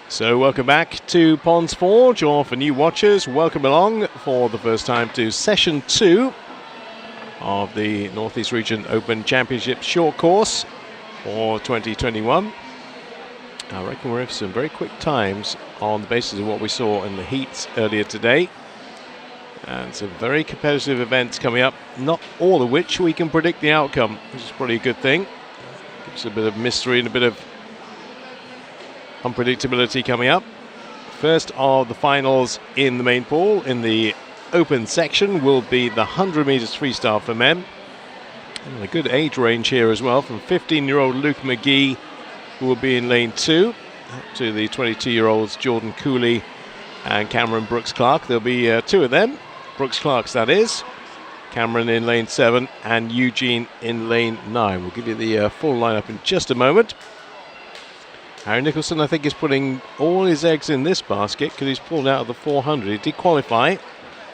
So welcome back to Ponds Forge, or for new watchers, welcome along for the first time to session 2 of the Northeast Region Open Championship short course for 2021. I reckon we're in some very quick times on the basis of what we saw in the heats earlier today. And some very competitive events coming up, not all of which we can predict the outcome, which is probably a good thing. Gives a bit of mystery and a bit of unpredictability coming up. First of the finals in the main pool in the open section will be the 100 meters freestyle for men. And a good age range here as well, from 15-year-old Luke McGee, who will be in lane 2, up to the 22-year-olds Jordan Cooley and Cameron Brooks-Clark. There'll be two of them, Brooks-Clarks that is. Cameron in lane 7 and Eugene in lane 9. We'll give you the full lineup in just a moment. Harry Nicholson, I think, is putting all his eggs in this basket because he's pulled out of the 400. He did qualify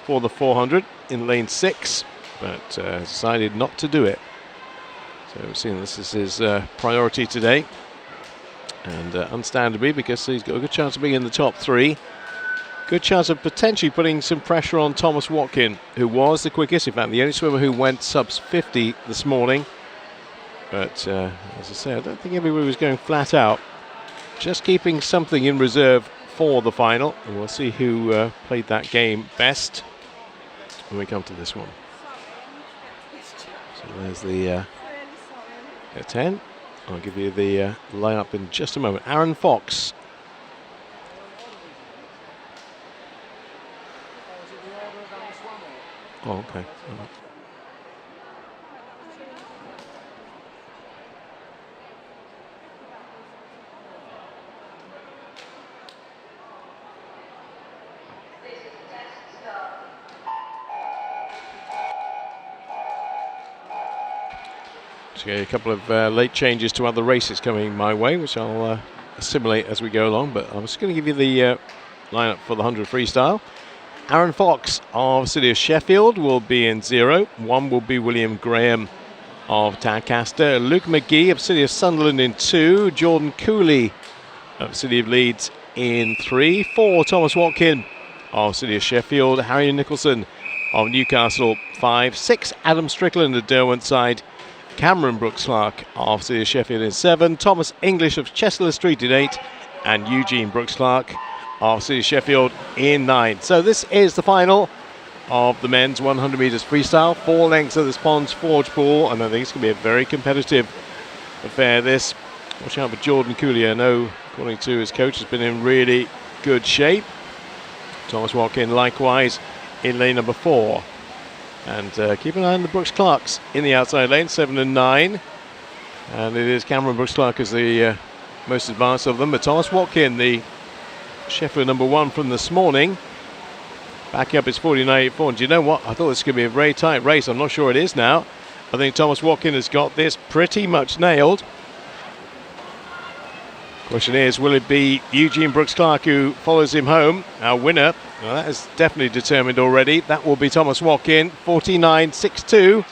for the 400 in lane 6, but decided not to do it. So seeing this is his priority today, and understandably, because he's got a good chance of being in the top 3. Good chance of potentially putting some pressure on Thomas Watkin, who was the quickest, in fact the only swimmer who went subs 50 this morning. But as I say, I don't think everybody was going flat out. Just keeping something in reserve for the final, and we'll see who played that game best when we come to this one. So there's the 10. I'll give you the lineup in just a moment. Aaron Fox. Oh, okay. A couple of late changes to other races coming my way, which I'll assimilate as we go along, but I'm just going to give you the lineup for the 100 freestyle. Aaron Fox of City of Sheffield will be in 0. 1 will be William Graham of Tadcaster. Luke McGee of City of Sunderland in 2. Jordan Cooley of City of Leeds in 3. 4, Thomas Watkin of City of Sheffield. Harry Nicholson of Newcastle 5. 6, Adam Strickland of Derwent side. Cameron Brooks-Clark of City of Sheffield in 7, Thomas English of Chester Street in 8, and Eugene Brooks-Clark of City of Sheffield in 9. So this is the final of the men's 100 meters freestyle. 4 lengths of this Ponds Forge pool, and I think it's going to be a very competitive affair this. Watch out for Jordan Cooley. I know, according to his coach, has been in really good shape. Thomas Watkin likewise in lane number 4. And keep an eye on the Brooks-Clarks in the outside lane, 7 and 9. And it is Cameron Brooks-Clark as the most advanced of them. But Thomas Watkin, the Sheffield number 1 from this morning, backing up his 49.84. And do you know what? I thought this was going to be a very tight race. I'm not sure it is now. I think Thomas Watkin has got this pretty much nailed. Question is, will it be Eugene Brooks-Clark who follows him home, our winner? Well, that is definitely determined already. That will be Thomas Watkin, 49.62.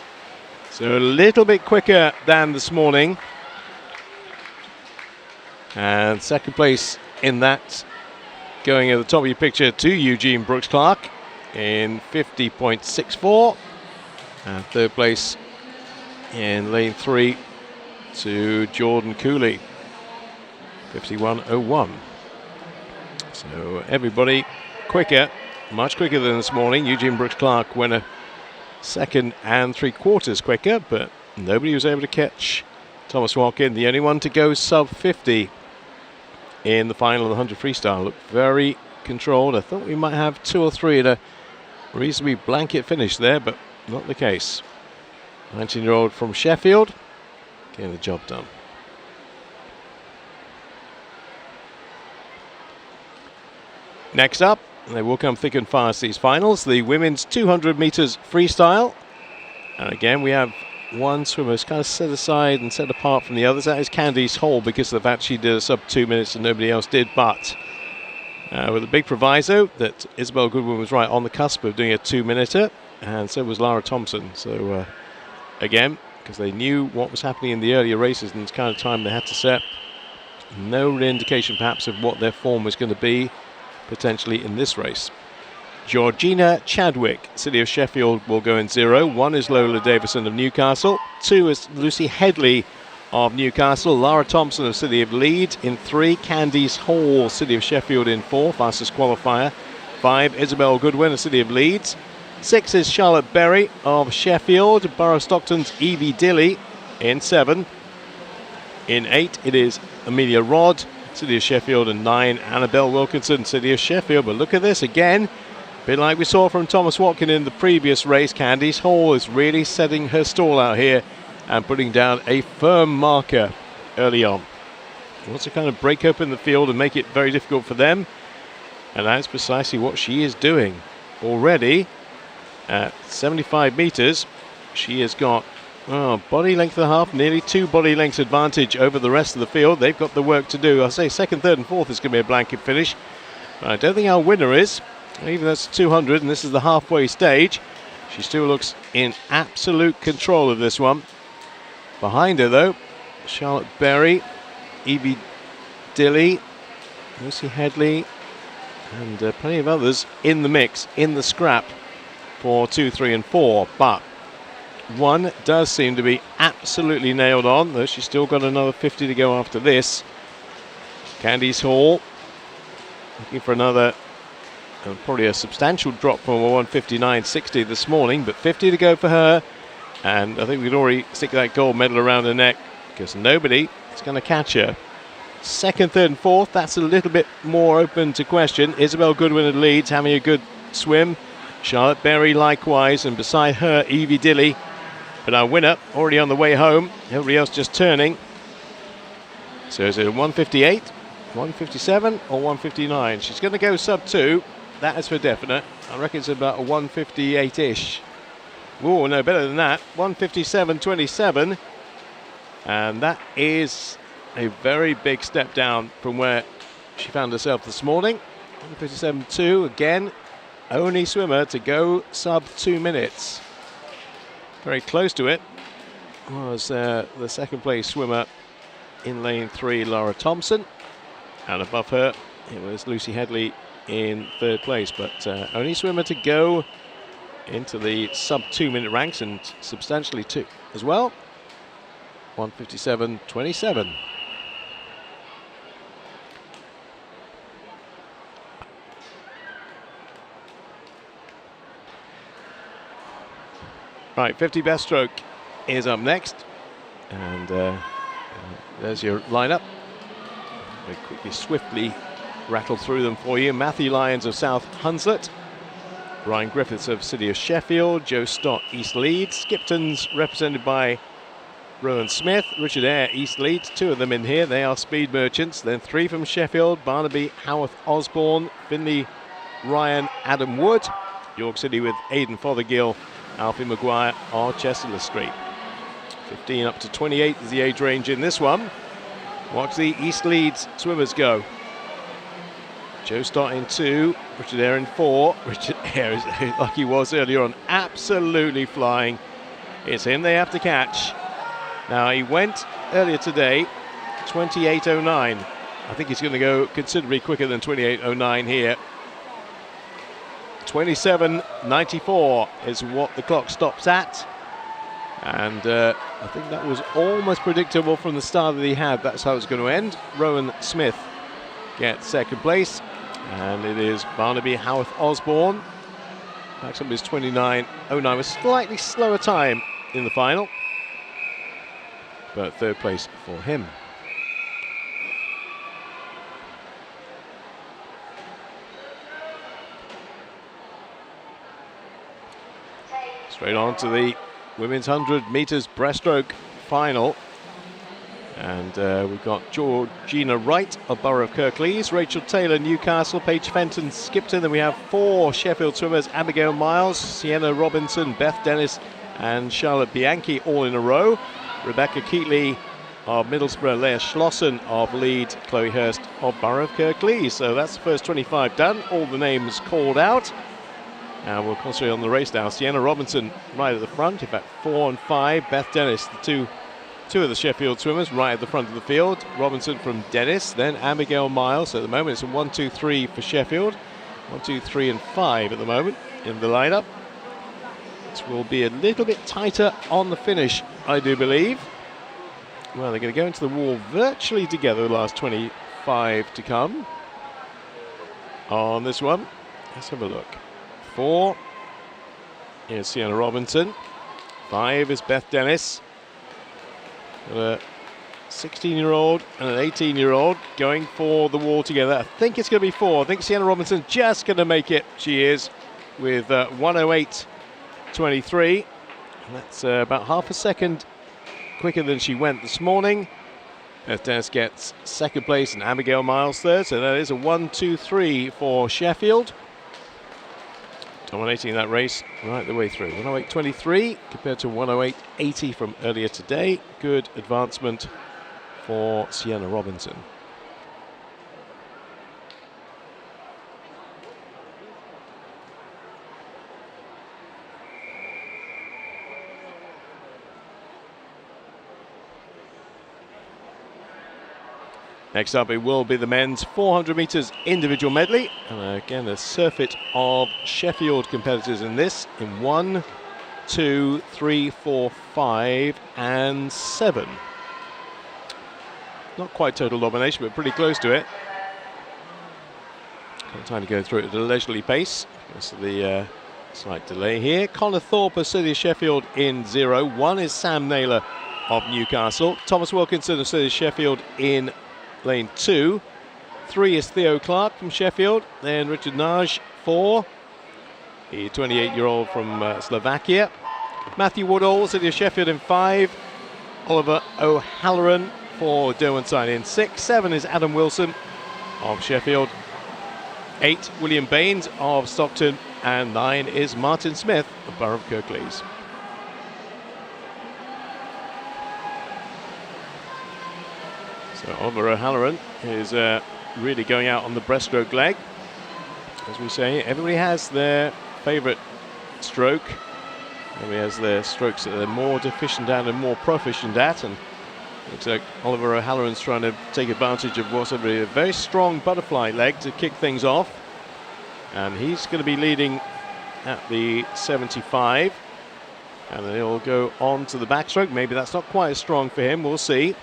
So a little bit quicker than this morning. And second place in that, going at the top of your picture, to Eugene Brooks-Clark in 50.64. And third place in lane 3 to Jordan Cooley, 51.01. So everybody quicker, much quicker than this morning. Eugene Brooks-Clark went a second and 3/4 quicker, but nobody was able to catch Thomas Watkin, the only one to go sub 50 in the final of the 100 freestyle. Looked very controlled. I thought we might have 2 or 3 at a reasonably blanket finish there, but not the case. 19-year-old from Sheffield getting the job done. Next up, they will come thick and fast, these finals, the women's 200 meters freestyle. And again, we have one swimmer who's kind of set aside and set apart from the others. That is Candice Hall, because of the fact she did a sub 2 minutes and nobody else did. But with a big proviso that Isabel Goodwin was right on the cusp of doing a 2-minuter, and so was Lara Thompson. So again, because they knew what was happening in the earlier races and the kind of time they had to set, no real indication perhaps of what their form was going to be potentially in this race. Georgina Chadwick, City of Sheffield, will go in 0. 1 is Lola Davison of Newcastle. 2 is Lucy Headley of Newcastle. Lara Thompson of City of Leeds in 3. Candice Hall, City of Sheffield in 4, fastest qualifier. 5, Isabel Goodwin of City of Leeds. 6 is Charlotte Berry of Sheffield. Borough Stockton's Evie Dilley in 7. In 8 it is Amelia Rodd, City of Sheffield, and 9 Annabelle Wilkinson, City of Sheffield. But look at this again. A bit like we saw from Thomas Watkin in the previous race, Candice Hall is really setting her stall out here and putting down a firm marker early on. Wants to kind of break open the field and make it very difficult for them. And that's precisely what she is doing. Already at 75 metres, she has got body length and a half, nearly 2 body lengths advantage over the rest of the field. They've got the work to do. I'll say second, third and fourth is going to be a blanket finish. But I don't think our winner is. Even though it's 200 and this is the halfway stage, she still looks in absolute control of this one. Behind her though, Charlotte Berry, Evie Dilley, Lucy Headley, and plenty of others in the mix, in the scrap for 2, 3 and 4. But one does seem to be absolutely nailed on, though she's still got another 50 to go after this. Candice Hall looking for another probably a substantial drop from a 159.60 this morning, but 50 to go for her. And I think we could already stick that gold medal around her neck because nobody is going to catch her. Second, third and fourth, that's a little bit more open to question. Isabel Goodwin at Leeds having a good swim. Charlotte Berry likewise, and beside her Evie Dilley. But our winner already on the way home. Everybody else just turning. So is it a 158, 157 or 159? She's going to go sub 2. That is for definite. I reckon it's about a 158-ish. Oh, no, better than that. 157.27. And that is a very big step down from where she found herself this morning. 157.2 again. Only swimmer to go sub 2 minutes. Very close to it was the second place swimmer in lane 3, Lara Thompson. And above her, it was Lucy Headley in third place. But only swimmer to go into the sub 2 minute ranks, and substantially too as well. 157.27. Right, 50 best stroke is up next, and there's your lineup. Very quickly, swiftly rattle through them for you. Matthew Lyons of South Hunslet, Ryan Griffiths of City of Sheffield, Joe Stott, East Leeds, Skipton's represented by Rowan Smith, Richard Eyre, East Leeds, 2 of them in here, they are speed merchants. Then 3 from Sheffield, Barnaby, Howarth Osborne, Finley, Ryan, Adam Wood, York City with Aidan Fothergill, Alfie Maguire or Chester Street. 15 up to 28 is the age range in this one. Watch the East Leeds swimmers go. Joe Stott in 2, Richard Eyre in 4. Richard Eyre is like he was earlier on, absolutely flying. It's him they have to catch. Now he went earlier today 28.09. I think he's going to go considerably quicker than 28.09 here. 27.94 is what the clock stops at. And I think that was almost predictable from the start that he had. That's how it's going to end. Rowan Smith gets second place. And it is Barnaby Howarth Osborne. Backs up his 29.09, a slightly slower time in the final. But third place for him. Straight on to the women's 100 metres breaststroke final. And we've got Georgina Wright of Borough of Kirklees, Rachel Taylor, Newcastle, Paige Fenton, Skipton. Then we have 4 Sheffield swimmers, Abigail Miles, Sienna Robinson, Beth Dennis and Charlotte Bianchi all in a row. Rebecca Keatley of Middlesbrough, Leah Schlossen of Leeds, Chloe Hurst of Borough of Kirklees. So that's the first 25 done, all the names called out. And we'll concentrate on the race now. Sienna Robinson right at the front, in fact 4 and 5. Beth Dennis, the 2 two of the Sheffield swimmers right at the front of the field. Robinson from Dennis, then Abigail Miles. So at the moment it's a 1, 2, 3 for Sheffield. 1, 2, 3 and 5 at the moment in the lineup. This will be a little bit tighter on the finish, I do believe. Well, they're going to go into the wall virtually together, the last 25 to come on this one. Let's have a look. 4 is Sienna Robinson. 5 is Beth Dennis. Got a 16-year-old and an 18-year-old going for the wall together. I think it's going to be 4. I think Sienna Robinson just going to make it. She is with 1:08.23. And that's about half a second quicker than she went this morning. Beth Dennis gets second place and Abigail Miles third. So that is a 1, 2, 3 for Sheffield. Dominating that race right the way through. 1:08.23 compared to 1:08.80 from earlier today. Good advancement for Sienna Robinson. Next up, it will be the men's 400 metres individual medley. And again, a surfeit of Sheffield competitors in this in 1, 2, 3, 4, 5 and 7. Not quite total domination, but pretty close to it. Got time to go through it at a leisurely pace. Because of the slight delay here. Connor Thorpe of City of Sheffield in 0. 1 is Sam Naylor of Newcastle. Thomas Wilkinson of City of Sheffield in lane 2. 3 is Theo Clark from Sheffield. Then Richard Naj, 4. The 28-year-old from Slovakia. Matthew Woodall, City of Sheffield in 5. Oliver O'Halloran for Derwentine in 6. 7 is Adam Wilson of Sheffield. 8, William Baines of Stockton. And 9 is Martin Smith of Borough of Kirklees. So Oliver O'Halloran is really going out on the breaststroke leg. As we say, everybody has their favourite stroke. Everybody has their strokes that they're more deficient at and more proficient at. And looks like Oliver O'Halloran's trying to take advantage of what's a very strong butterfly leg to kick things off. And he's going to be leading at the 75. And then he'll go on to the backstroke. Maybe that's not quite as strong for him. We'll see.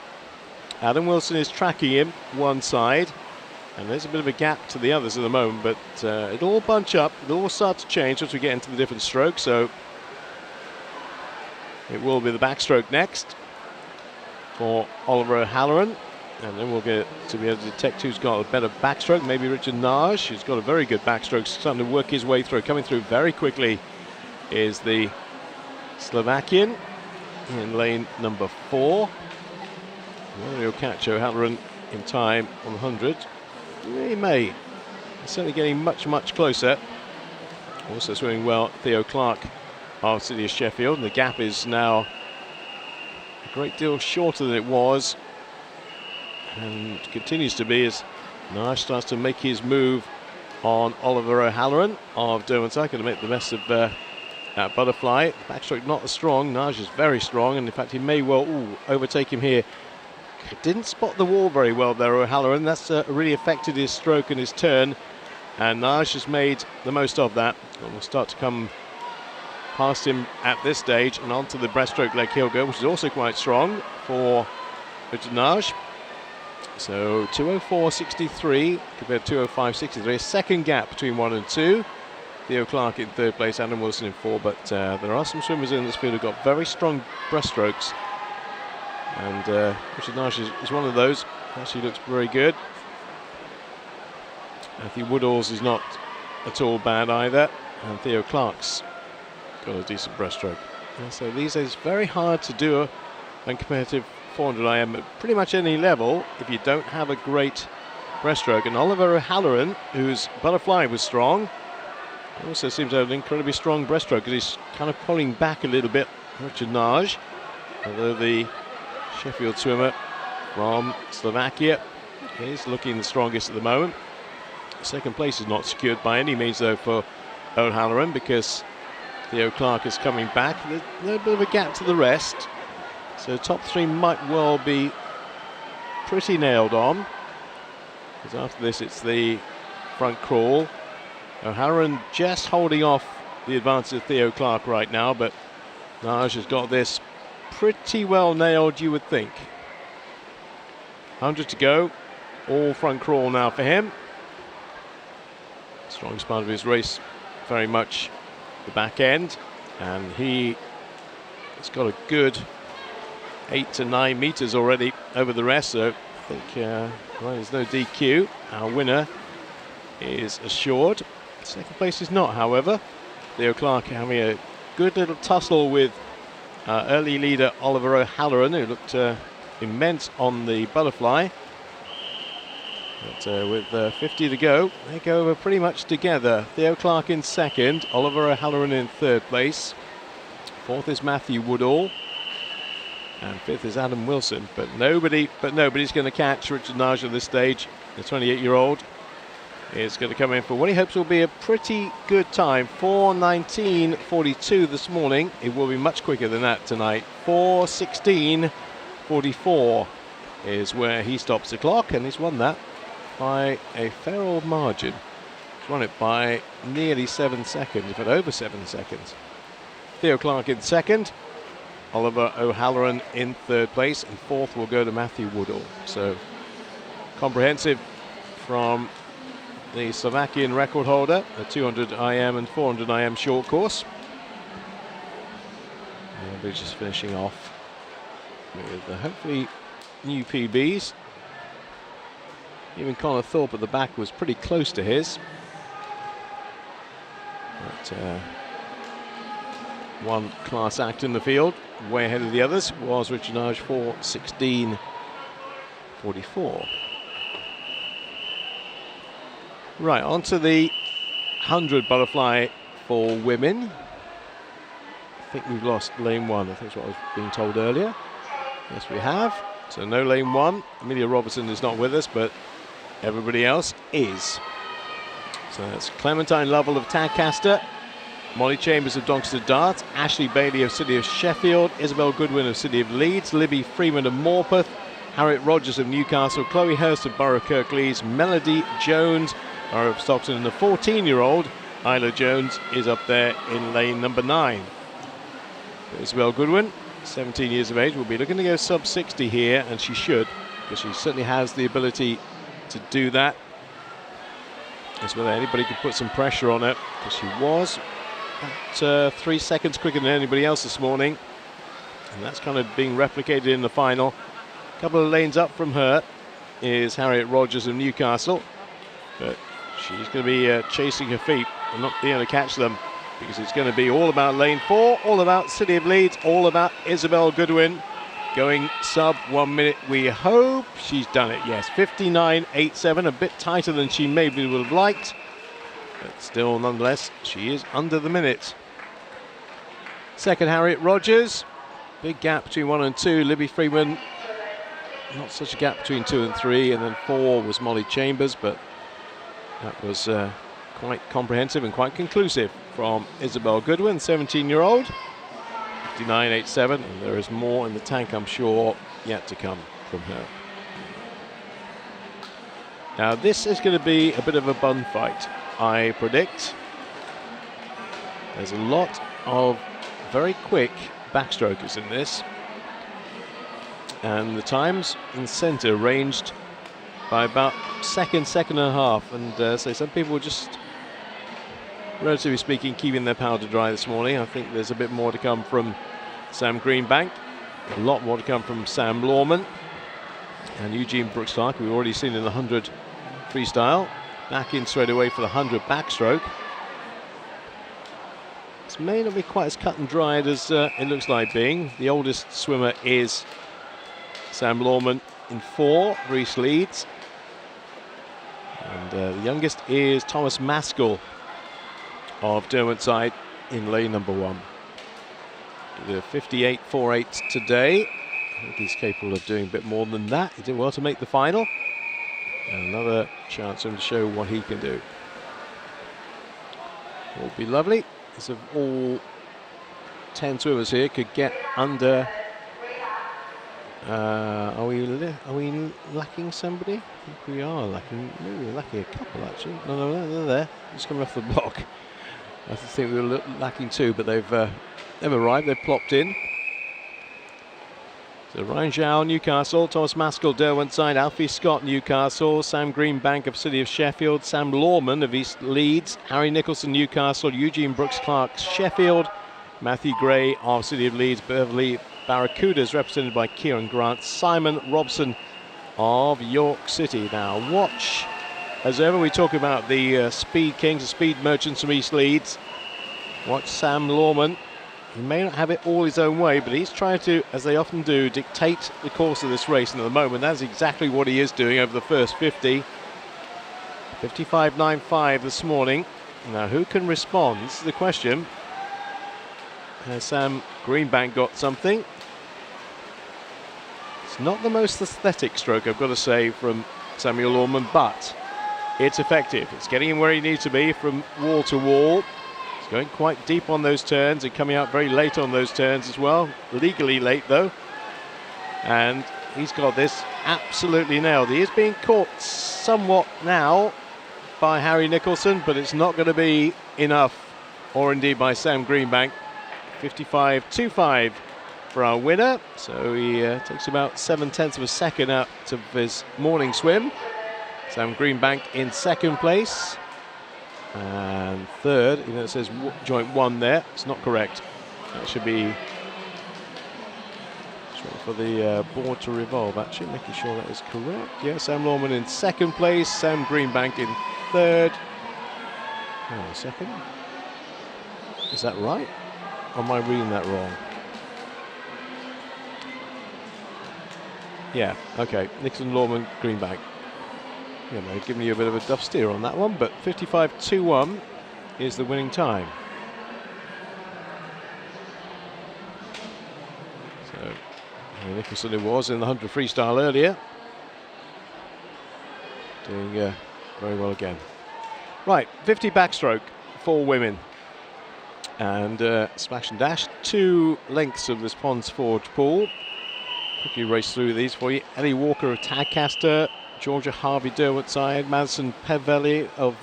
Adam Wilson is tracking him one side, and there's a bit of a gap to the others at the moment, but it'll all bunch up, it'll all start to change as we get into the different strokes. So it will be the backstroke next for Oliver O'Halloran, and then we'll get to be able to detect who's got a better backstroke. Maybe Richard Naj, who's got a very good backstroke, starting to work his way through. Coming through very quickly is the Slovakian in lane number 4. Whether he'll catch O'Halloran in time on the 100, he may. He's certainly getting much closer. Also swimming well, Theo Clark of City of Sheffield, and the gap is now a great deal shorter than it was, and continues to be as Naj starts to make his move on Oliver O'Halloran of Derwentine. Going to make the best of that butterfly. Backstroke not as strong. Naj is very strong, and in fact he may well overtake him here. Didn't spot the wall very well there, O'Halloran. That's really affected his stroke and his turn, and Naj has made the most of that. And we'll start to come past him at this stage and onto the breaststroke leg he'll go, which is also quite strong for Richard Naj. So 2:04.63 compared to 2:05.63. A second gap between 1 and 2. Theo Clark in 3rd place, Adam Wilson in 4. But there are some swimmers in this field who've got very strong breaststrokes. And Richard Naj is one of those. Actually looks very good. Matthew Woodall's is not at all bad either. And Theo Clark's got a decent breaststroke. And so these days, it's very hard to do a competitive 400 IM at pretty much any level if you don't have a great breaststroke. And Oliver O'Halloran, whose butterfly was strong, also seems to have an incredibly strong breaststroke because he's kind of pulling back a little bit, Richard Naj. Although the Sheffield swimmer from Slovakia is looking the strongest at the moment. Second place is not secured by any means though for O'Halloran because Theo Clark is coming back. There's a bit of a gap to the rest. So top three might well be pretty nailed on, because after this it's the front crawl. O'Halloran just holding off the advance of Theo Clark right now, but Naj has got this pretty well nailed, you would think. 100 to go, all front crawl now for him. Strongest part of his race, very much the back end, and he has got a good 8 to 9 meters already over the rest, so I think well, there's no DQ. Our winner is assured. Second place is not, however. Theo Clark having a good little tussle with early leader Oliver O'Halloran, who looked immense on the butterfly. But with 50 to go, they go over pretty much together. Theo Clark in second, Oliver O'Halloran in third place. Fourth is Matthew Woodall, and fifth is Adam Wilson. But nobody's going to catch Richard Naj at this stage. The 28-year-old is going to come in for what he hopes will be a pretty good time. 4:19.42 this morning. It will be much quicker than that tonight. 4:16.44 is where he stops the clock, and he's won that by a fair old margin. He's won it by nearly 7 seconds, but over 7 seconds. Theo Clark in second, Oliver O'Halloran in third place, and fourth will go to Matthew Woodall. So comprehensive from the Slovakian record holder, the 200 IM and 400 IM short course. And we're just finishing off with hopefully new PBs. Even Connor Thorpe at the back was pretty close to his. But one class act in the field, way ahead of the others, was Richard Naj. 4:16.44. Right, on to the 100 butterfly for women. I think we've lost lane one. I think that's what I was being told earlier. Yes, we have. So no lane one. Amelia Robertson is not with us, but everybody else is. So that's Clementine Lovell of Tadcaster, Molly Chambers of Doncaster Dart, Ashley Bailey of City of Sheffield, Isabel Goodwin of City of Leeds, Libby Freeman of Morpeth, Harriet Rogers of Newcastle, Chloe Hurst of Borough Kirklees, Melody Jones of Stockton, and the 14-year-old Isla Jones is up there in lane number 9. Isabel Goodwin, 17 years of age, will be looking to go sub 60 here, and she should, because she certainly has the ability to do that. As whether anybody could put some pressure on her, because she was about 3 seconds quicker than anybody else this morning, and that's kind of being replicated in the final. A couple of lanes up from her is Harriet Rogers of Newcastle, but she's going to be chasing her feet and not being able to catch them, because it's going to be all about lane 4, all about City of Leeds, all about Isabel Goodwin going sub 1 minute. We hope she's done it. Yes, 59.87, a bit tighter than she maybe would have liked, but still, nonetheless, she is under the minute. Second, Harriet Rogers. Big gap between 1 and 2. Libby Freeman, not such a gap between 2 and 3, and then 4 was Molly Chambers, but that was quite comprehensive and quite conclusive from Isabel Goodwin, 17-year-old. 59.87, and there is more in the tank, I'm sure, yet to come from her. Now this is going to be a bit of a bun fight, I predict. There's a lot of very quick backstrokers in this, and the times in the centre ranged by about second and a half, and so some people were just, relatively speaking, keeping their powder dry this morning. I think there's a bit more to come from Sam Greenbank, a lot more to come from Sam Lawman, and Eugene Brooks-Clark, we've already seen in the 100 freestyle, back in straight away for the 100 backstroke. This may not be quite as cut and dried as it looks like being. The oldest swimmer is Sam Lawman in 4, Reese Leeds, and the youngest is Thomas Maskell of Derwentside in lane number 1. The 58.48 today. I think he's capable of doing a bit more than that. He did well to make the final. And another chance for him to show what he can do. It would be lovely if all 10 swimmers here could get under Are we lacking somebody? I think we are lacking. Maybe we're lacking a couple actually. No, they're there. Just coming off the block. I think we were lacking two, but they've arrived. They've plopped in. So Ryan Zhao, Newcastle, Thomas Maskell, Derwent side, Alfie Scott, Newcastle, Sam Greenbank of City of Sheffield, Sam Lawman of East Leeds, Harry Nicholson, Newcastle, Eugene Brooks-Clark, Sheffield, Matthew Gray of City of Leeds, Beverley Barracudas, represented by Kieran Grant, Simon Robson of York City. Now watch, as ever we talk about the Speed Kings, the Speed Merchants from East Leeds, watch Sam Lawman. He may not have it all his own way, but he's trying to, as they often do, dictate the course of this race. And at the moment, that's exactly what he is doing over the first 50. 55.95 this morning. Now, who can respond? This is the question. Has Sam Greenbank got something? It's not the most aesthetic stroke, I've got to say, from Samuel Lawman, but it's effective. It's getting him where he needs to be from wall to wall. Going quite deep on those turns and coming out very late on those turns as well. Legally late though. And he's got this absolutely nailed. He is being caught somewhat now by Harry Nicholson, but it's not going to be enough, or indeed by Sam Greenbank. 55.25 for our winner. So he takes about 7/10 of a second out of his morning swim. Sam Greenbank in second place. And third, even though it says joint one there, it's not correct. That should be for the board to revolve, actually, making sure that is correct. Yeah, Sam Lawman in second place, Sam Greenbank in third. Hang on a second. Is that right? Or am I reading that wrong? Yeah, okay. Nixon, Lawman, Greenbank. Yeah, they've given you a bit of a duff steer on that one, but 55.21 is the winning time. So, Nicholson, who was in the 100 freestyle earlier, doing very well again. Right, 50 backstroke for women. And splash and dash, 2 lengths of this Ponds Forge pool. Quickly race through these for you. Ellie Walker of Tadcaster, Georgia Harvey Derwent side, Madison Pevelli of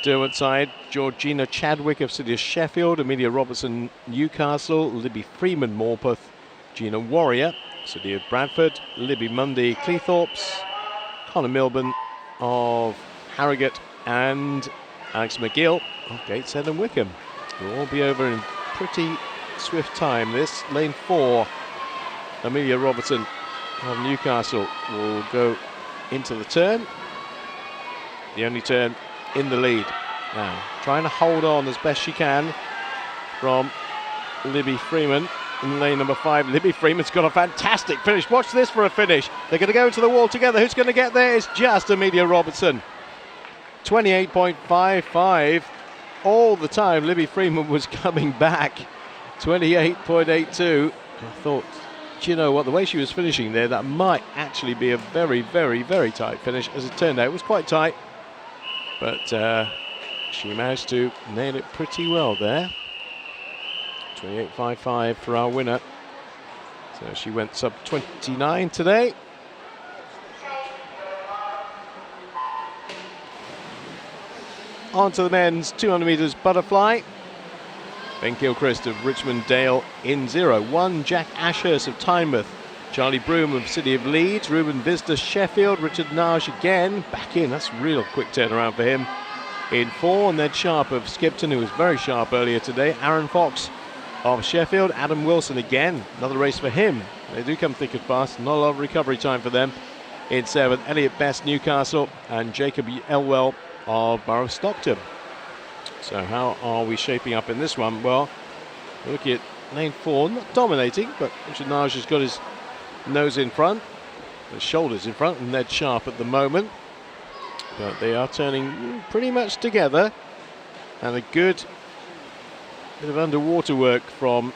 Derwent side, Georgina Chadwick of City of Sheffield, Amelia Robertson Newcastle, Libby Freeman Morpeth, Gina Warrior, City of Bradford, Libby Mundy Cleethorpes, Connor Milburn of Harrogate, and Alex McGill of Gateshead and Wickham. Will all be over in pretty swift time. This lane 4, Amelia Robertson of Newcastle will go into the turn, the only turn in the lead. Now trying to hold on as best she can from Libby Freeman in lane number 5. Libby Freeman's got a fantastic finish. Watch this for a finish. They're going to go into the wall together. Who's going to get there? It's just Amelia Robertson. 28.55 all the time. Libby Freeman was coming back. 28.82. I thought, do you know what, the way she was finishing there, that might actually be a very, very, very tight finish. As it turned out, it was quite tight, but she managed to nail it pretty well there. 28.55 for our winner. So she went sub 29 today. On to the men's 200 metres butterfly. Ben Gilchrist of Richmond Dale in 0-1. Jack Ashurst of Tynemouth. Charlie Broom of City of Leeds. Ruben Visder Sheffield. Richard Nage again back in. That's real quick turnaround for him. In 4. Ned Sharp of Skipton, who was very sharp earlier today. Aaron Fox of Sheffield. Adam Wilson again. Another race for him. They do come thick and fast. Not a lot of recovery time for them. In 7. Elliot Best Newcastle. And Jacob Elwell of Borough Stockton. So how are we shaping up in this one? Well, look at lane 4, not dominating, but Richard Nage has got his nose in front, his shoulders in front, and Ned Sharp at the moment. But they are turning pretty much together, and a good bit of underwater work from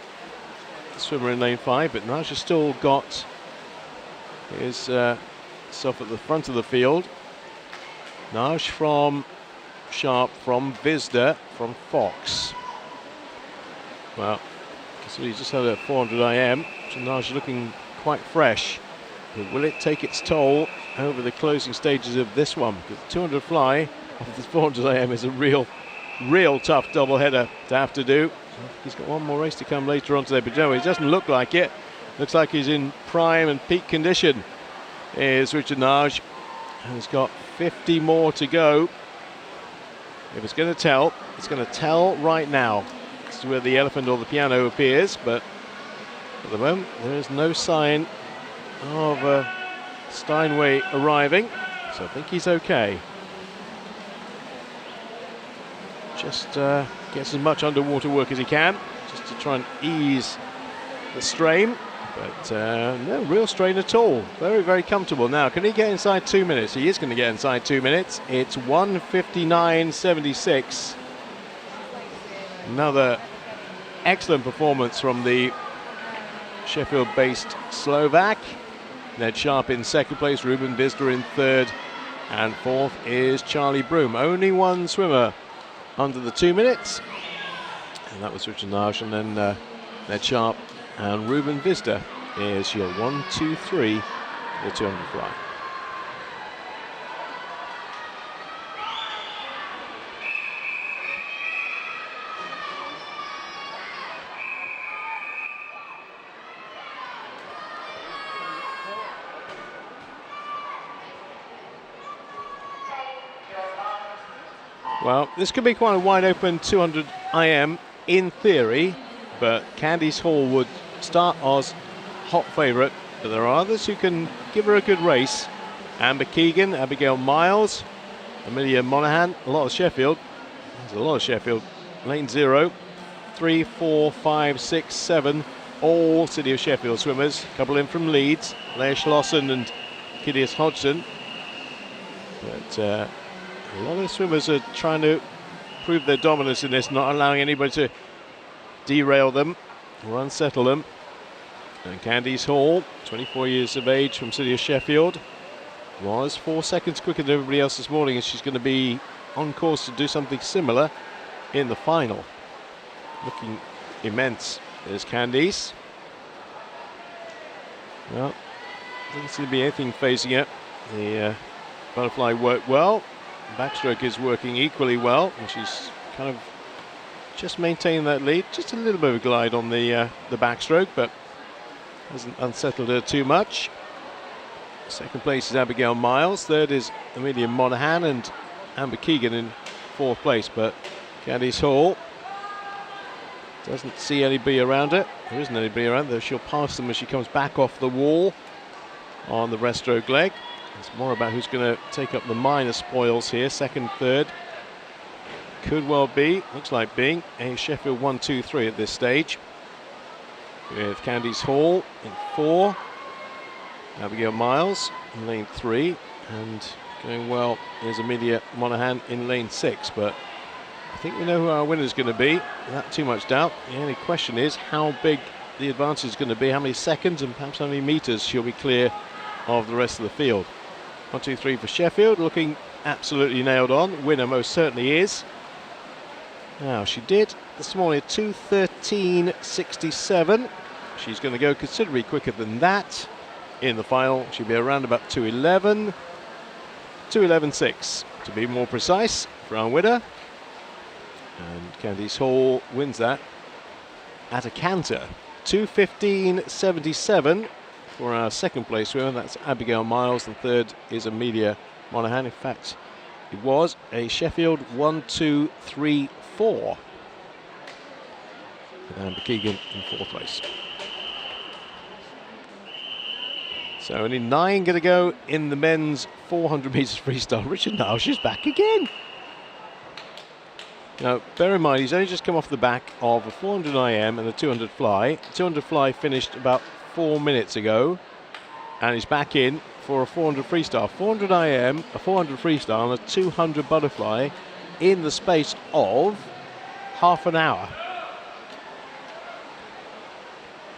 the swimmer in lane 5, but Nage has still got his self at the front of the field. Nage from Sharp, from Visder, from Fox. Well, so he just had a 400 IM. So Nage looking quite fresh. But will it take its toll over the closing stages of this one? Because 200 fly off this 400 AM is a real tough double header to have to do. He's got one more race to come later on today, but no, it doesn't look like it. Looks like he's in prime and peak condition. Here's Richard Nage, and he's got 50 more to go. If it's going to tell, it's going to tell right now. This is where the elephant or the piano appears, but at the moment there is no sign of Steinway arriving, so I think he's okay. Just gets as much underwater work as he can, just to try and ease the strain, but no real strain at all. Very, very comfortable. Now, can he get inside 2 minutes? He is going to get inside 2 minutes. It's 1:59.76. Another excellent performance from the Sheffield-based Slovak. Ned Sharp in second place, Ruben Visder in third, and fourth is Charlie Broom. Only one swimmer under the 2 minutes, and that was Richard Nage, and then Ned Sharp and Ruben Visder is your 1, 2, 3, the 200 fly. Well, this could be quite a wide open 200 IM in theory, but Candice Hall would start as hot favourite, but there are others who can give her a good race. Amber Keegan, Abigail Miles, Amelia Monaghan, a lot of Sheffield. There's a lot of Sheffield. Lane 0, 3, 4, 5, 6, 7, all City of Sheffield swimmers. A couple in from Leeds, Leah Schlosson and Kidius Hodgson. But a lot of swimmers are trying to prove their dominance in this, not allowing anybody to derail them or unsettle them. And Candice Hall, 24 years of age, from City of Sheffield, was 4 seconds quicker than everybody else this morning, and she's going to be on course to do something similar in the final. Looking immense. There's Candice. Well, doesn't seem to be anything phasing it. The butterfly worked well. Backstroke is working equally well, and she's kind of just maintaining that lead. Just a little bit of a glide on the backstroke, but hasn't unsettled her too much. Second place is Abigail Miles. Third is Amelia Monaghan, and Amber Keegan in fourth place. But Candice Hall doesn't see anybody around her. There isn't anybody around her. She'll pass them as she comes back off the wall on the breaststroke leg. It's more about who's going to take up the minor spoils here. Second, third. Could well be, looks like being, a Sheffield 1, 2, 3 at this stage. With Candice Hall in 4. Abigail Miles in lane 3. And going well is Amelia Monaghan in lane 6. But I think we know who our winner is going to be. Without too much doubt. The only question is how big the advantage is going to be, how many seconds and perhaps how many meters she'll be clear of the rest of the field. 1, 2, 3 for Sheffield, looking absolutely nailed on. Winner most certainly is. Now, she did this morning 2:13.67. She's going to go considerably quicker than that in the final. She'll be around about 2:11, 2:11.6 to be more precise for our winner. And Candice Hall wins that at a canter. 2:15.77 for our second place swimmer. That's Abigail Miles, and third is Amelia Monaghan. In fact, it was a Sheffield 1, 2, 3, 4. With Amber Keegan in fourth place. So only 9 going to go in the men's 400 metres freestyle. Richard Nage is back again. Now, bear in mind, he's only just come off the back of a 400 IM and a 200 fly. 200 fly finished about 4 minutes ago, and he's back in for a 400 freestyle. 400 IM, a 400 freestyle, and a 200 butterfly in the space of half an hour.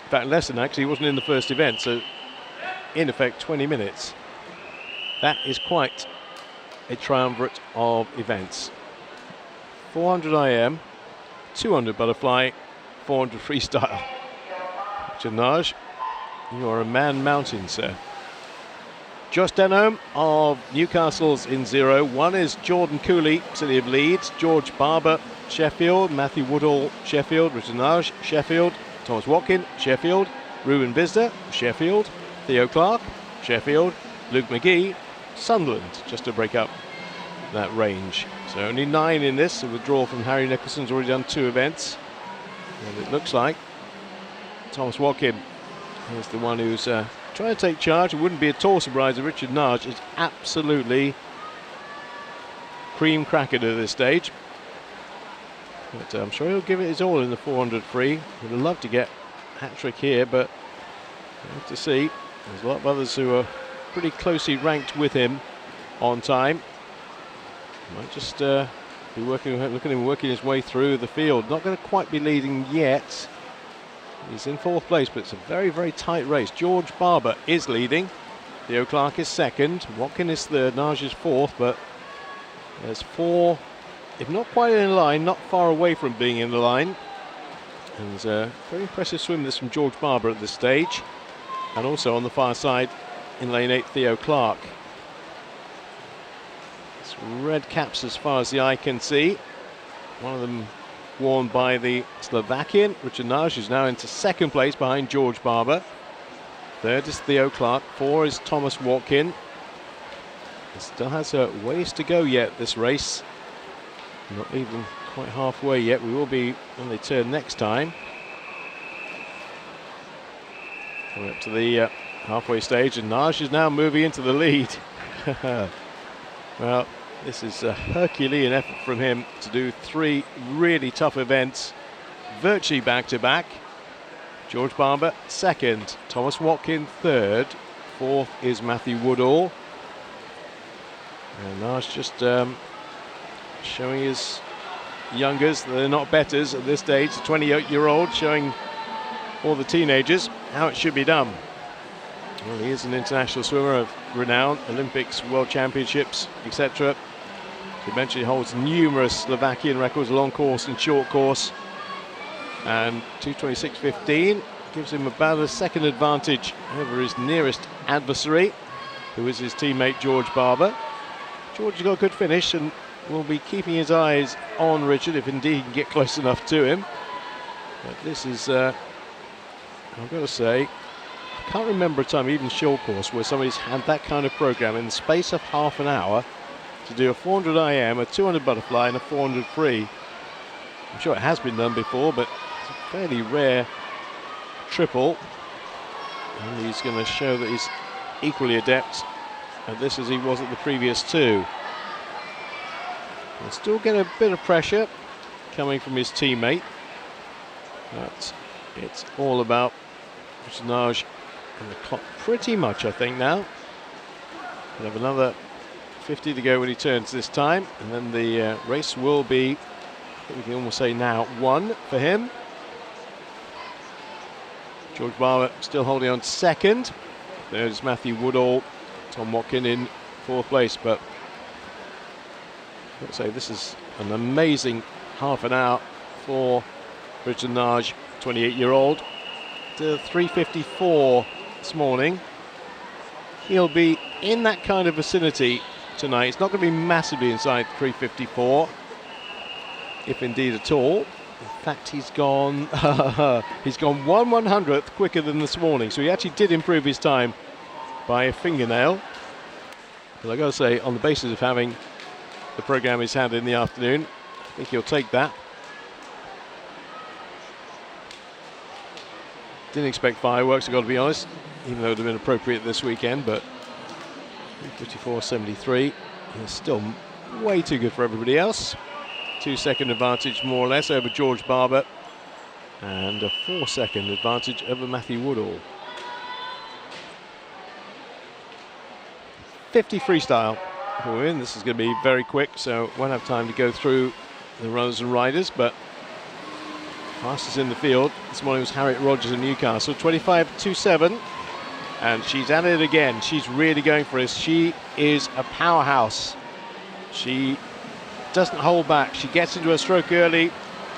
In fact, less than that, because he wasn't in the first event, so in effect 20 minutes. That is quite a triumvirate of events. 400 IM, 200 butterfly, 400 freestyle. Richard Nage You are a man mountain, sir. Josh Denholm of Newcastle's in 0. 1 is Jordan Cooley, City of Leeds. George Barber, Sheffield. Matthew Woodall, Sheffield. Richard Nage, Sheffield. Thomas Watkin, Sheffield. Ruben Visder, Sheffield. Theo Clark, Sheffield. Luke McGee, Sunderland, just to break up that range. So only 9 in this. A withdrawal from Harry Nicholson's already done 2 events. And it looks like Thomas Watkin is the one who's trying to take charge. It wouldn't be at all surprised if Richard Nage is absolutely cream crackered at this stage. But I'm sure he'll give it his all in the 400 free. Would have loved to get a hat-trick here, but we'll have to see. There's a lot of others who are pretty closely ranked with him on time. Might just be looking at him working his way through the field. Not going to quite be leading yet. He's in 4th place, but it's a very, very tight race. George Barber is leading. Theo Clark is 2nd. Watkin is 3rd. Nage is 4th, but there's 4, if not quite in the line, not far away from being in the line. And there's a very impressive swim this from George Barber at this stage. And also on the far side in lane 8, Theo Clark. It's red caps as far as the eye can see. One of them worn by the Slovakian, Richard Nage, who's now into 2nd place behind George Barber. 3rd is Theo Clark. 4 is Thomas Watkin. It still has a ways to go yet, this race. Not even quite halfway yet. We will be when they turn next time. Coming up to the halfway stage, and Nage is now moving into the lead. Well, this is a Herculean effort from him to do 3 really tough events, virtually back-to-back. George Barber 2nd, Thomas Watkin 3rd, 4th is Matthew Woodall. And Nage just showing his youngers that they're not betters at this stage. The 28-year-old showing all the teenagers how it should be done. Well, he is an international swimmer of renown, Olympics, World Championships, etc. He eventually holds numerous Slovakian records, long course and short course. And 2:26.15 gives him about a 2nd advantage over his nearest adversary, who is his teammate George Barber. George has got a good finish and will be keeping his eyes on Richard if indeed he can get close enough to him. But this is, I've got to say, I can't remember a time, even short course, where somebody's had that kind of program in the space of half an hour to do a 400 IM, a 200 butterfly and a 400 free. I'm sure it has been done before, but it's a fairly rare triple. And he's going to show that he's equally adept at this as he was at the previous 2. He'll still get a bit of pressure coming from his teammate, but it's all about Nage and the clock pretty much, I think, now. We'll have another 50 to go when he turns this time, and then the race will be, I think we can almost say now, 1 for him. George Barber still holding on 2nd. 3rd is Matthew Woodall. Tom Watkin in 4th place, but I'd say this is an amazing half an hour for Richard Nage, 28-year-old. To 3:54 this morning. He'll be in that kind of vicinity tonight. It's not going to be massively inside 3:54, if indeed at all. In fact, he's gone he's gone 1/100th quicker than this morning, so he actually did improve his time by a fingernail. But I got to say, on the basis of having the program he's had in the afternoon, I think he'll take that. Didn't expect fireworks, I've got to be honest, even though it would have been appropriate this weekend, but 54.73 is still way too good for everybody else. 2-second advantage more or less over George Barber, and a 4-second advantage over Matthew Woodall. 50 freestyle for him. This is going to be very quick, so won't have time to go through the runners and riders, but fastest in the field this morning was Harriet Rogers in Newcastle, 25.27, and she's at it again. She's really going for it. She is a powerhouse. She doesn't hold back. She gets into her stroke early.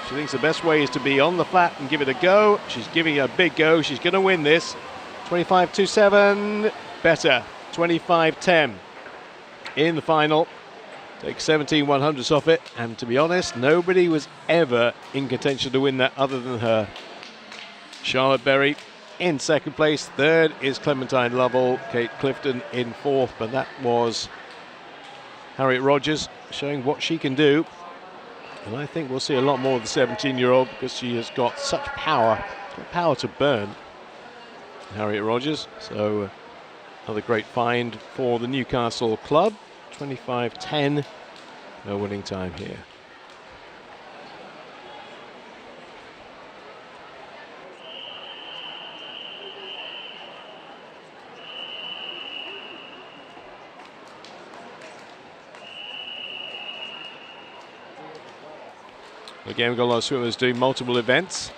She thinks the best way is to be on the flat and give it a go. She's giving it a big go. She's going to win this. 25.27, better, 25.10 in the final. Take 17/100ths off it, and to be honest, nobody was ever in contention to win that other than her. Charlotte Berry in second place, third is Clementine Lovell, Kate Clifton in fourth, but that was Harriet Rogers showing what she can do. And I think we'll see a lot more of the 17-year-old because she has got such power to burn, Harriet Rogers. So another great find for the Newcastle club. 25.10, no winning time here. Again, we've got a lot of swimmers doing multiple events.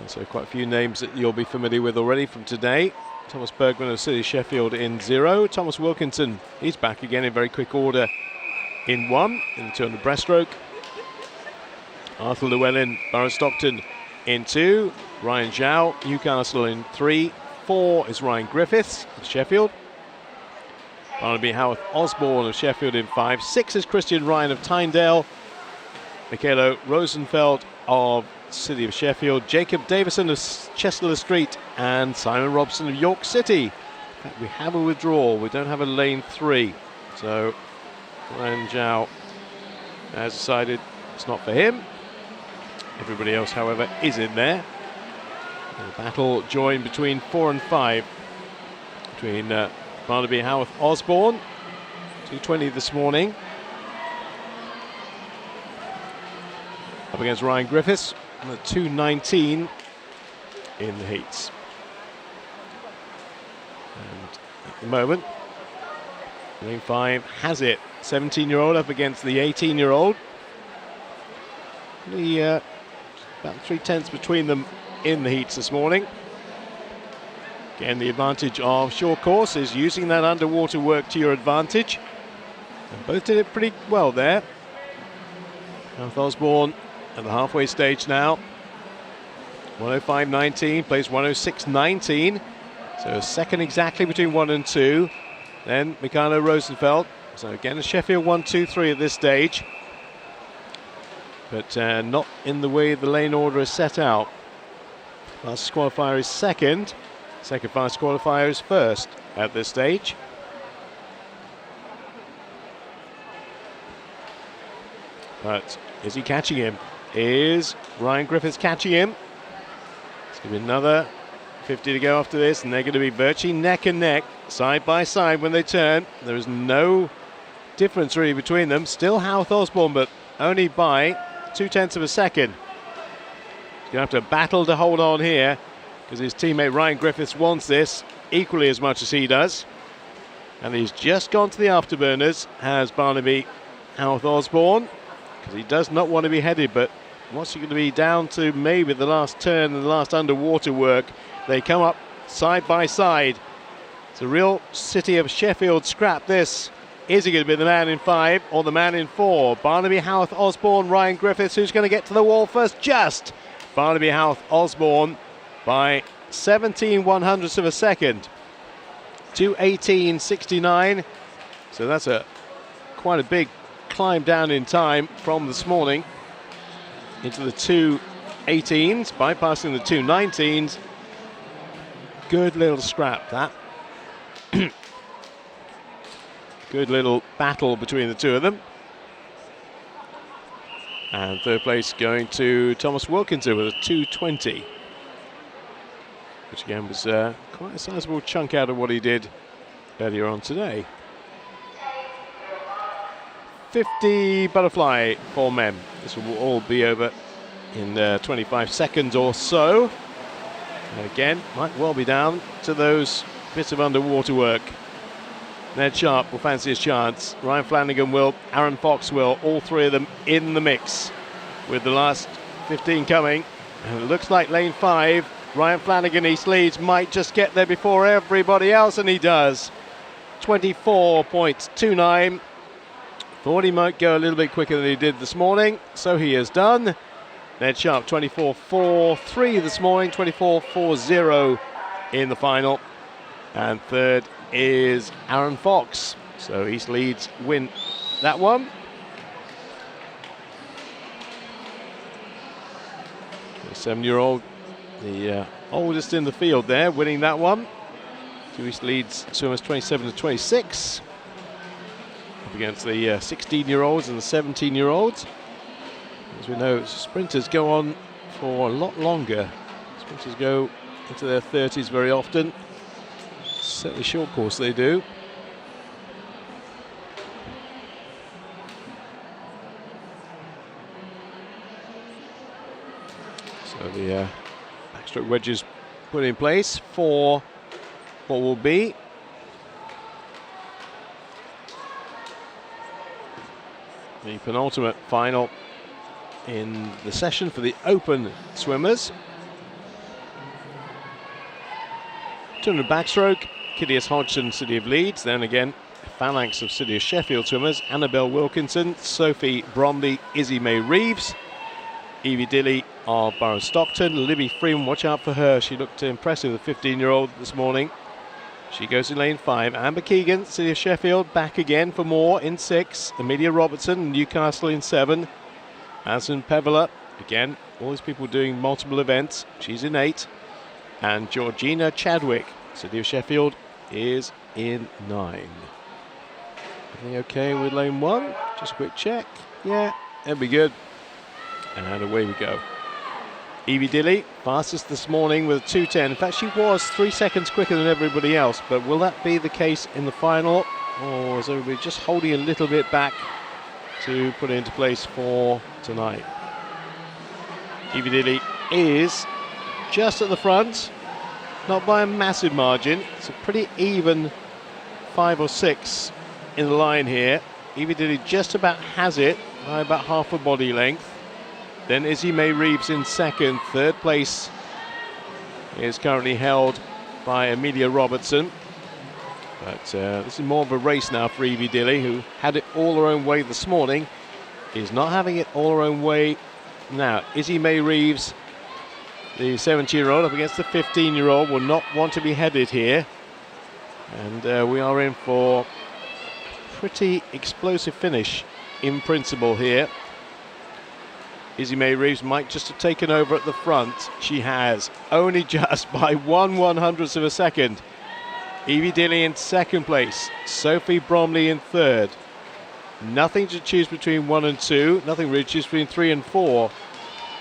So quite a few names that you'll be familiar with already from today. Thomas Bergman of City Sheffield in 0. Thomas Wilkinson, he's back again in very quick order in 1 in the 200 breaststroke. Arthur Llewellyn, Borough Stockton in 2. Ryan Zhao, Newcastle in 3. 4 is Ryan Griffiths of Sheffield. Barnaby Howarth Osborne of Sheffield in 5. 6 is Christian Ryan of Tyndale. Michaela Rosenfeld of City of Sheffield, Jacob Davison of Chester Street, and Simon Robson of York City. In fact, we have a withdrawal. We don't have a lane 3. So Ryan Zhao has decided it's not for him. Everybody else, however, is in there. And the battle joined between 4 and 5. Between Barnaby Howarth Osborne, 2:20 this morning. Up against Ryan Griffiths on the 2:19 in the heats. And at the moment, lane 5 has it. 17-year-old up against the 18-year-old. About 3/10 between them in the heats this morning. Again, the advantage of short course is using that underwater work to your advantage. And both did it pretty well there. Howarth Osborne at the halfway stage now. 105.19, plays 106.19. So second exactly between 1 and 2. Then Michaela Rosenfeld. So again, a Sheffield 1-2-3 at this stage. But not in the way the lane order is set out. Fastest qualifier is second. Second fastest qualifier is first at this stage. But is he catching him? Is Ryan Griffiths catching him? It's going to be another 50 to go after this, and they're going to be virtually neck and neck, side by side when they turn. There is no difference really between them. Still Howarth Osborne, but only by 0.2 of a second. He's going to have to battle to hold on here because his teammate Ryan Griffiths wants this equally as much as he does. And he's just gone to the afterburners, has Barnaby Howarth Osborne, because he does not want to be headed, but what's he going to be down to maybe the last turn and the last underwater work. They come up side by side. It's a real City of Sheffield scrap this. Is he going to be the man in 5 or the man in 4? Barnaby Howarth Osborne, Ryan Griffiths, who's going to get to the wall first? Just Barnaby Howarth Osborne by 17/100ths of a second. 2:18.69. So that's quite a big climb down in time from this morning into the 2:18s, bypassing the 2:19s. Good little scrap, that. Good little battle between the two of them. And third place going to Thomas Wilkinson with a 2:20, which again was quite a sizable chunk out of what he did earlier on today. 50 butterfly for men. This will all be over in 25 seconds or so. And again, might well be down to those bits of underwater work. Ned Sharp will fancy his chance. Ryan Flanagan will. Aaron Fox will. All three of them in the mix with the last 15 coming. And it looks like lane 5. Ryan Flanagan, East Leeds, might just get there before everybody else, and he does. 24.29. Thought he might go a little bit quicker than he did this morning, so he has done. Ned Sharp 24.43 this morning, 24.40 in the final. And third is Aaron Fox. So East Leeds win that one. The 7-year-old, the oldest in the field there, winning that one. Two East Leeds swimmers 27 to 26. Up against the 16-year-olds and the 17-year-olds. As we know, sprinters go on for a lot longer. Sprinters go into their 30s very often. Certainly short course they do. So the backstroke wedges put in place for what will be the penultimate final in the session for the open swimmers. 200 backstroke, Kidius Hodgson, City of Leeds. Then again, a phalanx of City of Sheffield swimmers: Annabelle Wilkinson, Sophie Bromley, Izzy May Reeves, Evie Dilley of Borough Stockton, Libby Freeman, watch out for her. She looked impressive, the 15-year-old this morning. She goes in lane 5. Amber Keegan, City of Sheffield, back again for more in 6. Amelia Robertson, Newcastle in 7. Alison Peveler, again, all these people doing multiple events. She's in 8. And Georgina Chadwick, City of Sheffield, is in 9. Everything okay with lane 1? Just a quick check. Yeah, that'll be good. And away we go. Evie Dilley, fastest this morning with a 2:10. In fact, she was 3 seconds quicker than everybody else. But will that be the case in the final? Or is everybody just holding a little bit back to put it into place for tonight? Evie Dilley is just at the front, not by a massive margin. It's a pretty even 5 or 6 in the line here. Evie Dilley just about has it by about half a body length. Then Izzy May Reeves in second. Third place is currently held by Amelia Robertson. But this is more of a race now for Evie Dilley, who had it all her own way this morning, is not having it all her own way now. Izzy May Reeves, the 17-year-old, up against the 15-year-old, will not want to be headed here. And we are in for a pretty explosive finish in principle here. Izzy May Reeves might just have taken over at the front. She has, only just by 1/100th of a second. Evie Dilley in second place, Sophie Bromley in third. Nothing to choose between 1 and 2, nothing really to choose between 3 and 4.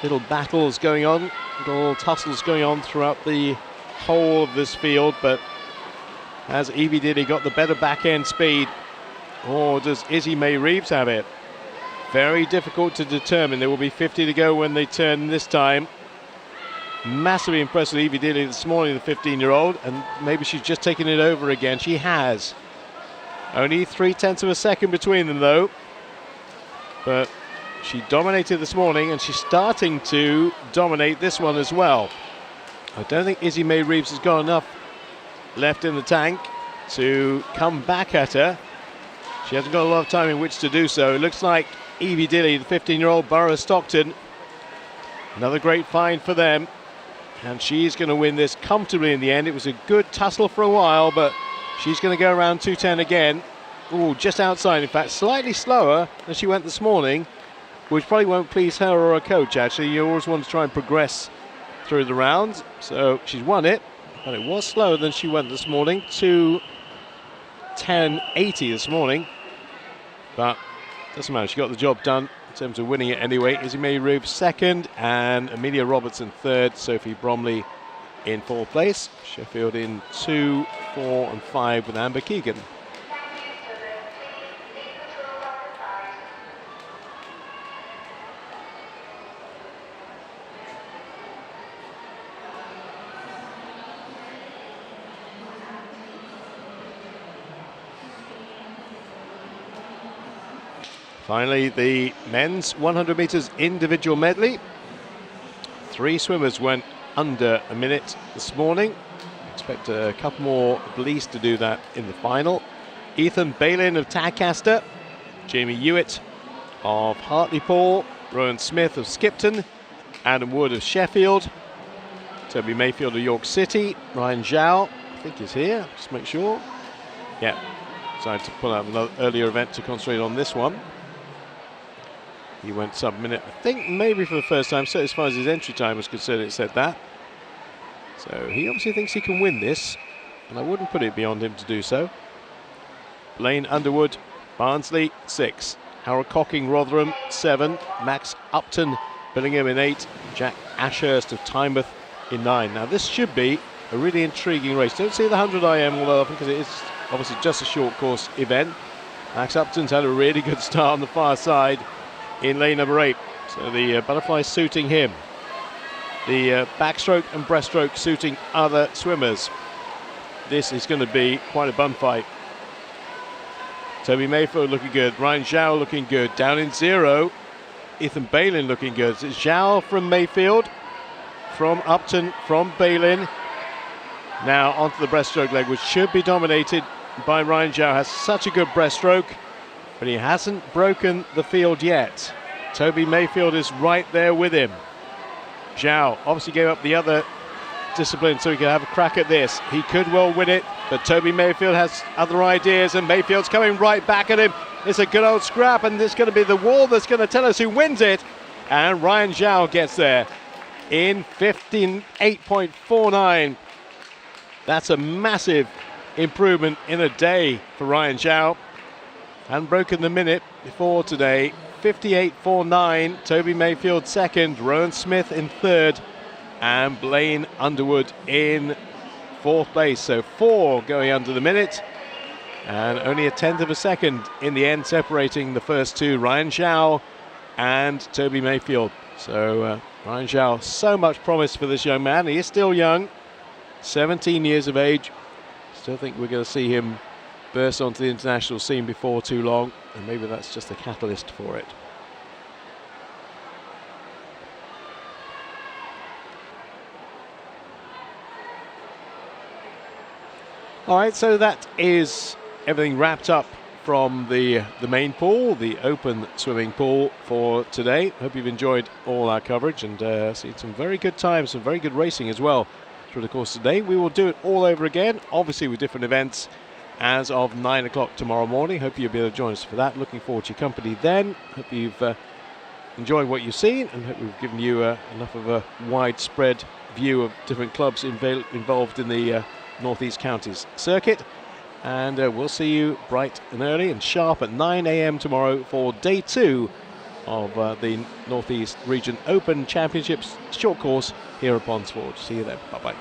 Little battles going on, little tussles going on throughout the whole of this field, but has Evie Dilley got the better back end speed, or does Izzy May Reeves have it? Very difficult to determine. There will be 50 to go when they turn this time. Massively impressed with Evie Dilley this morning, the 15-year-old, and maybe she's just taken it over again. She has. Only 0.3 of a second between them, though. But she dominated this morning, and she's starting to dominate this one as well. I don't think Izzy May Reeves has got enough left in the tank to come back at her. She hasn't got a lot of time in which to do so. It looks like Evie Dilley, the 15-year-old, Borough Stockton. Another great find for them. And she's going to win this comfortably in the end. It was a good tussle for a while, but she's going to go around 2:10 again. Oh, just outside, in fact, slightly slower than she went this morning, which probably won't please her or her coach, actually. You always want to try and progress through the rounds. So she's won it, but it was slower than she went this morning. 2:10.80 this morning. But doesn't matter, she got the job done in terms of winning it anyway. Izzy May Reeves second, and Amelia Robertson third. Sophie Bromley in fourth place. Sheffield in 2, 4 and 5 with Amber Keegan. Finally, the men's 100 metres individual medley. 3 swimmers went under a minute this morning. Expect a couple more at least to do that in the final. Ethan Balin of Tadcaster, Jamie Hewitt of Hartlepool, Rowan Smith of Skipton, Adam Wood of Sheffield, Toby Mayfield of York City. Ryan Zhao, I think he's here. Just make sure. Yeah. Decided to pull out another earlier event to concentrate on this one. He went sub-minute, I think maybe for the first time. So as far as his entry time was concerned, it said that. So he obviously thinks he can win this, and I wouldn't put it beyond him to do so. Blaine Underwood, Barnsley, 6. Harold Cocking, Rotherham, 7. Max Upton, Billingham in 8. Jack Ashurst of Tynemouth in 9. Now this should be a really intriguing race. Don't see the 100 IM all that often because it is obviously just a short course event. Max Upton's had a really good start on the far side in lane number 8. So the butterfly suiting him. The backstroke and breaststroke suiting other swimmers. This is going to be quite a bun fight. Toby Mayfield looking good. Ryan Zhao looking good. Down in 0. Ethan Balin looking good. It's Zhao from Mayfield, from Upton, from Balin. Now onto the breaststroke leg, which should be dominated by Ryan Zhao. Has such a good breaststroke, but he hasn't broken the field yet. Toby Mayfield is right there with him. Zhao obviously gave up the other discipline so he could have a crack at this. He could well win it, but Toby Mayfield has other ideas, and Mayfield's coming right back at him. It's a good old scrap, and it's going to be the wall that's going to tell us who wins it. And Ryan Zhao gets there in 15:8.49. That's a massive improvement in a day for Ryan Zhao. Hadn't broken the minute before today. 58.49. Toby Mayfield second. Rowan Smith in third. And Blaine Underwood in fourth place. So 4 going under the minute. And only a 1/10 of a second in the end separating the first two, Ryan Zhao and Toby Mayfield. So Ryan Zhao, so much promise for this young man. He is still young, 17 years of age. Still think we're going to see him burst onto the international scene before too long, and maybe that's just a catalyst for it. All right, so that is everything wrapped up from the main pool, the open swimming pool for today. Hope you've enjoyed all our coverage and seen some very good times, some very good racing as well through the course of the day. We will do it all over again, obviously with different events, as of 9 o'clock tomorrow morning. Hope you'll be able to join us for that. Looking forward to your company then. Hope you've enjoyed what you've seen, and hope we've given you enough of a widespread view of different clubs involved in the Northeast Counties circuit. And we'll see you bright and early and sharp at 9 a.m. tomorrow for day 2 of the Northeast Region Open Championships short course here at Ponsford. See you then. Bye-bye.